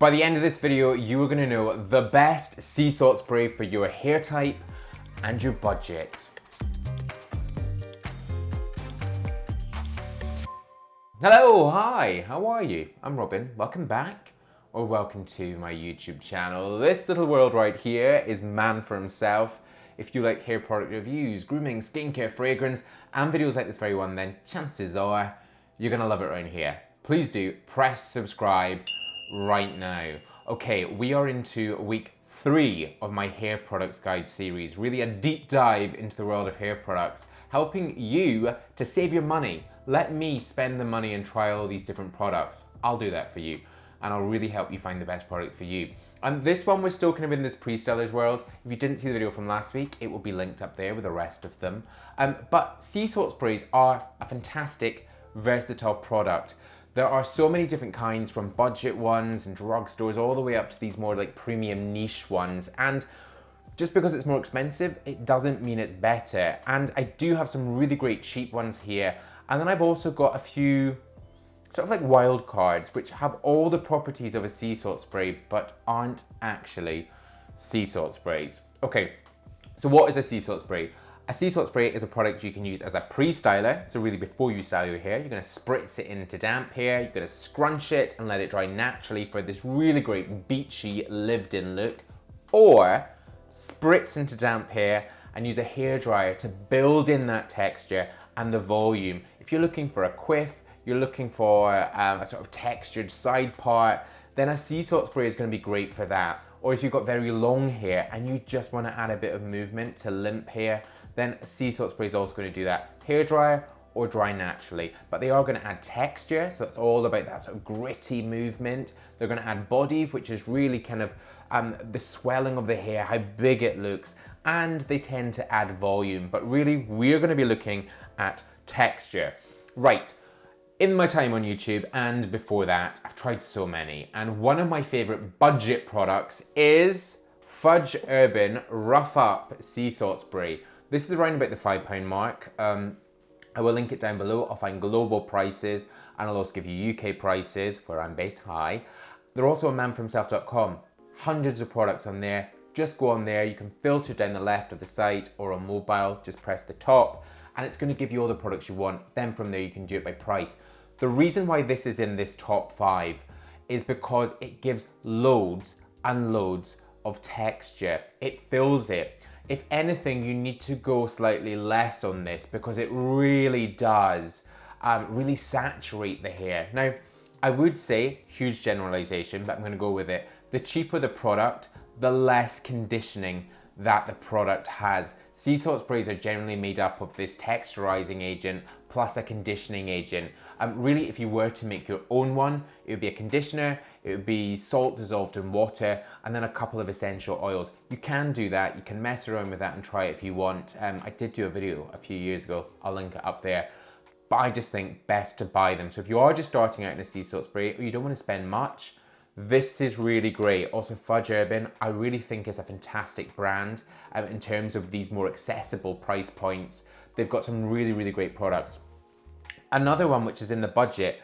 By the end of this video, you are gonna know the best sea salt spray for your hair type and your budget. Hello, hi, how are you? I'm Robin, welcome back, or welcome to my YouTube channel. This little world right here is man for himself. If you like hair product reviews, grooming, skincare, fragrance, and videos like this very one, then chances are you're gonna love it around here. Please do press subscribe right now. Okay, we are into week 3 of my hair products guide series, really a deep dive into the world of hair products, helping you to save your money. Let me spend the money and try all these different products. I'll do that for you, and I'll really help you find the best product for you. And this one, we're still kind of in this pre-stellars world. If you didn't see the video from last week, it will be linked up there with the rest of them. But sea salt sprays are a fantastic, versatile product. There are so many different kinds, from budget ones and drugstores all the way up to these more like premium niche ones. And just because it's more expensive, it doesn't mean it's better. And I do have some really great cheap ones here. And then I've also got a few sort of like wild cards, which have all the properties of a sea salt spray, but aren't actually sea salt sprays. Okay, so what is a sea salt spray? A sea salt spray is a product you can use as a pre-styler. So really before you style your hair, you're gonna spritz it into damp hair, you're gonna scrunch it and let it dry naturally for this really great beachy lived-in look. Or spritz into damp hair and use a hairdryer to build in that texture and the volume. If you're looking for a quiff, you're looking for a sort of textured side part, then a sea salt spray is gonna be great for that. Or if you've got very long hair and you just wanna add a bit of movement to limp hair, then a sea salt spray is also gonna do that. Hairdryer or dry naturally. But they are gonna add texture, so it's all about that sort of gritty movement. They're gonna add body, which is really kind of the swelling of the hair, how big it looks, and they tend to add volume. But really, we're gonna be looking at texture. Right. In my time on YouTube and before that, I've tried so many, and one of my favorite budget products is Fudge Urban Rough Up Sea Salt Spray. This is around about the £5 mark. I will link it down below. I'll find global prices, and I'll also give you UK prices where I'm based high. They're also on manforhimself.com. Hundreds of products on there. Just go on there. You can filter down the left of the site, or on mobile, just press the top, and it's going to give you all the products you want. Then from there you can do it by price. The reason why this is in this top 5 is because it gives loads and loads of texture. It fills it. If anything, you need to go slightly less on this because it really does really saturate the hair. Now, I would say, huge generalization, but I'm gonna go with it. The cheaper the product, the less conditioning that the product has. Sea salt sprays are generally made up of this texturizing agent plus a conditioning agent. Really, if you were to make your own one, it would be a conditioner, it would be salt dissolved in water, and then a couple of essential oils. You can do that, you can mess around with that and try it if you want. I did do a video a few years ago, I'll link it up there. But I just think best to buy them. So if you are just starting out in a sea salt spray, or you don't want to spend much, this is really great. Also, Fudge Urban, I really think is a fantastic brand in terms of these more accessible price points. They've got some really, really great products. Another one which is in the budget,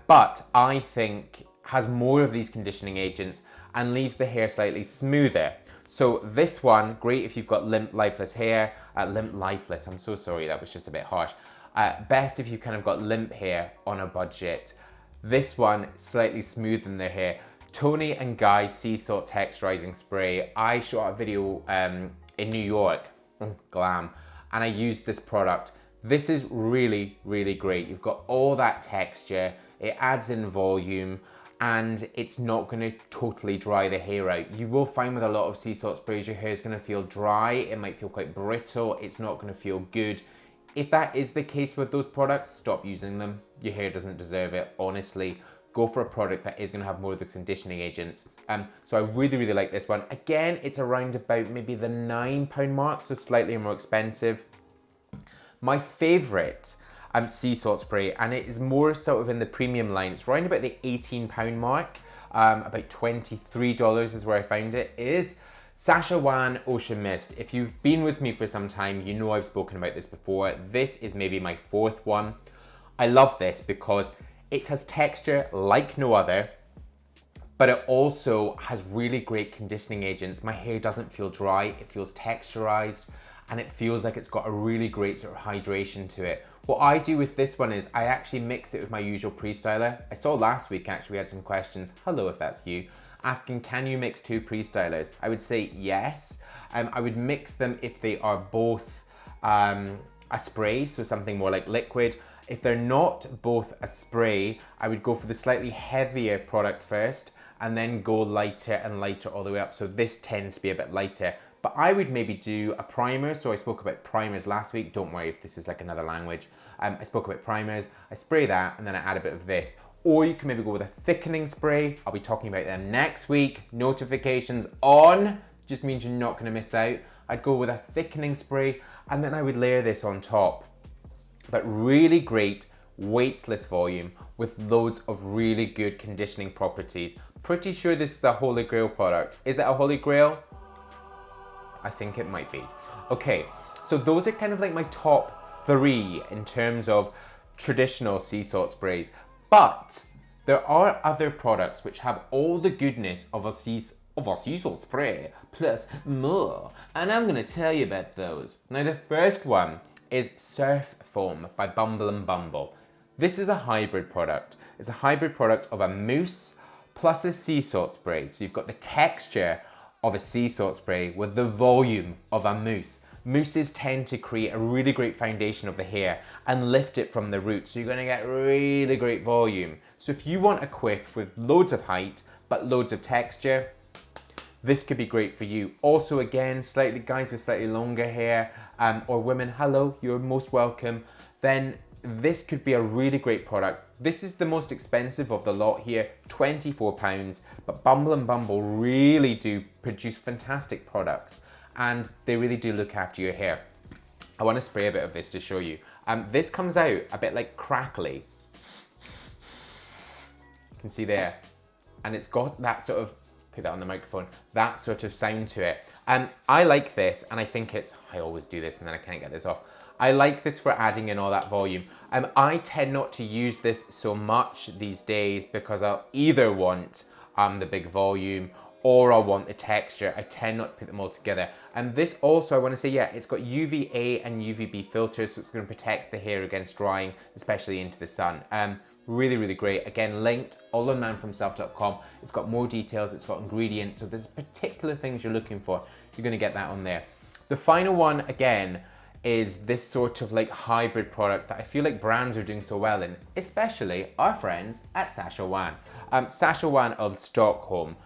but I think has more of these conditioning agents and leaves the hair slightly smoother. So this one, great if you've got limp, lifeless hair. Lifeless, I'm so sorry, that was just a bit harsh. Best if you've kind of got limp hair on a budget. This one, slightly smoother in their hair. Toni&Guy Sea Salt Texturizing Spray. I shot a video in New York, glam, and I used this product. This is really, really great. You've got all that texture, it adds in volume, and it's not gonna totally dry the hair out. You will find with a lot of sea salt sprays, your hair is gonna feel dry, it might feel quite brittle, it's not gonna feel good. If that is the case with those products, stop using them. Your hair doesn't deserve it, honestly. Go for a product that is gonna have more of the conditioning agents. So I really, really like this one. Again, it's around about maybe the £9 mark, so slightly more expensive. My favorite sea salt spray, and it is more sort of in the premium line, it's around about the £18 mark, about $23 is where I found it, is Sachajuan Ocean Mist. If you've been with me for some time, you know I've spoken about this before. This is maybe my 4th one. I love this because it has texture like no other. but it also has really great conditioning agents. My hair doesn't feel dry, it feels texturized, and it feels like it's got a really great sort of hydration to it. What I do with this one is I actually mix it with my usual pre-styler. I saw last week actually we had some questions, hello if that's you, asking can you mix two pre-stylers? I would say yes. I would mix them if they are both a spray, so something more like liquid. If they're not both a spray, I would go for the slightly heavier product first and then go lighter and lighter all the way up. So this tends to be a bit lighter, but I would maybe do a primer. So I spoke about primers last week. Don't worry if this is like another language. I spoke about primers. I spray that and then I add a bit of this. Or you can maybe go with a thickening spray. I'll be talking about them next week. Notifications on, just means you're not gonna miss out. I'd go with a thickening spray and then I would layer this on top. But really great weightless volume with loads of really good conditioning properties. Pretty sure this is the Holy Grail product. Is it a Holy Grail? I think it might be. Okay, so those are kind of like my top 3 in terms of traditional sea salt sprays. But there are other products which have all the goodness of a sea salt spray plus more. And I'm gonna tell you about those. Now the first one is Surf Foam by Bumble. This is a hybrid product. It's a hybrid product of a mousse plus a sea salt spray. So you've got the texture of a sea salt spray with the volume of a mousse. Mousses tend to create a really great foundation of the hair and lift it from the root. So you're gonna get really great volume. So if you want a quiff with loads of height, but loads of texture, this could be great for you. Also again, guys with slightly longer hair, or women, hello, you're most welcome. Then this could be a really great product. This is the most expensive of the lot here, £24, but Bumble really do produce fantastic products and they really do look after your hair. I want to spray a bit of this to show you. This comes out a bit like crackly. You can see there. And it's got that sort of, put that on the microphone, that sort of sound to it. I like this and I think I always do this and then I can't get this off. I like this for adding in all that volume. I tend not to use this so much these days because I'll either want the big volume or I'll want the texture. I tend not to put them all together. And this also, I want to say, yeah, it's got UVA and UVB filters, so it's going to protect the hair against drying, especially into the sun. Really, really great. Again, linked all on manfromself.com. It's got more details, it's got ingredients, so there's particular things you're looking for. You're going to get that on there. The final one, again, is this sort of like hybrid product that I feel like brands are doing so well in, especially our friends at Sachajuan. Sachajuan of Stockholm.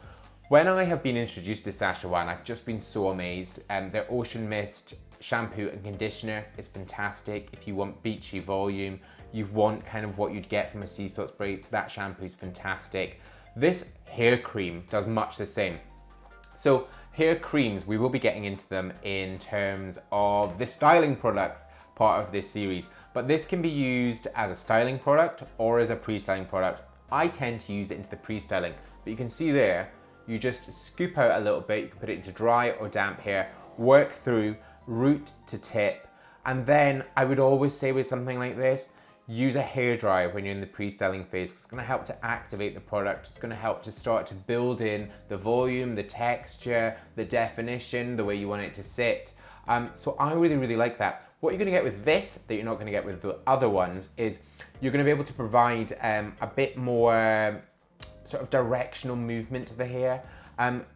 When I have been introduced to Sachajuan, I've just been so amazed. Their Ocean Mist shampoo and conditioner is fantastic. If you want beachy volume, you want kind of what you'd get from a sea salt spray, that shampoo is fantastic. This hair cream does much the same. So hair creams, we will be getting into them in terms of the styling products part of this series, but this can be used as a styling product or as a pre-styling product. I tend to use it into the pre-styling, but you can see there, you just scoop out a little bit, you can put it into dry or damp hair, work through root to tip, and then I would always say with something like this, use a hairdryer when you're in the pre-styling phase. It's going to help to activate the product. It's going to help to start to build in the volume, the texture, the definition, the way you want it to sit. So I really, really like that. What you're going to get with this that you're not going to get with the other ones is you're going to be able to provide a bit more sort of directional movement to the hair,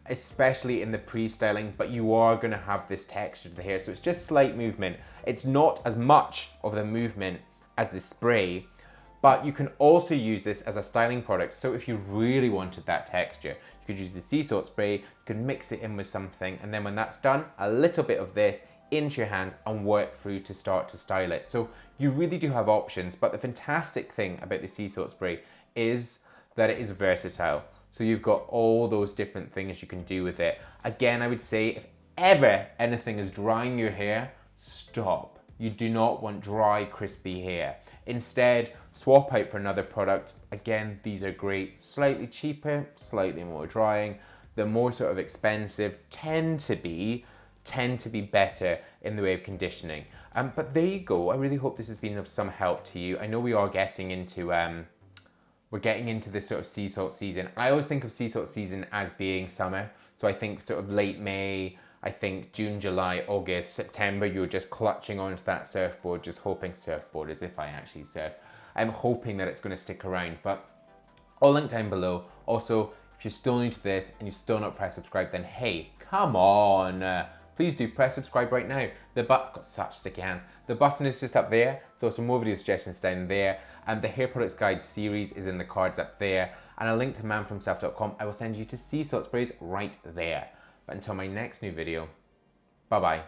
especially in the pre-styling, but you are going to have this texture to the hair. So it's just slight movement. It's not as much of the movement as the spray, but you can also use this as a styling product. So if you really wanted that texture, you could use the sea salt spray, you could mix it in with something, and then when that's done, a little bit of this into your hand and work through to start to style it. So you really do have options, but the fantastic thing about the sea salt spray is that it is versatile. So you've got all those different things you can do with it. Again, I would say if ever anything is drying your hair, stop. You do not want dry, crispy hair. Instead, swap out for another product. Again, these are great, slightly cheaper, slightly more drying. The more sort of expensive tend to be better in the way of conditioning. But there you go. I really hope this has been of some help to you. I know we are getting into we're getting into this sort of sea salt season. I always think of sea salt season as being summer. So I think sort of late May, I think June, July, August, September, you're just clutching onto that surfboard, just hoping surfboard as if I actually surf. I'm hoping that it's going to stick around, but I'll link down below. Also, if you're still new to this and you've still not pressed subscribe, then hey, come on. Please do press subscribe right now. I've got such sticky hands. The button is just up there, so some more video suggestions down there. And the Hair Products Guide series is in the cards up there. And a link to manfromself.com, I will send you to sea salt sprays right there. But until my next new video, bye-bye.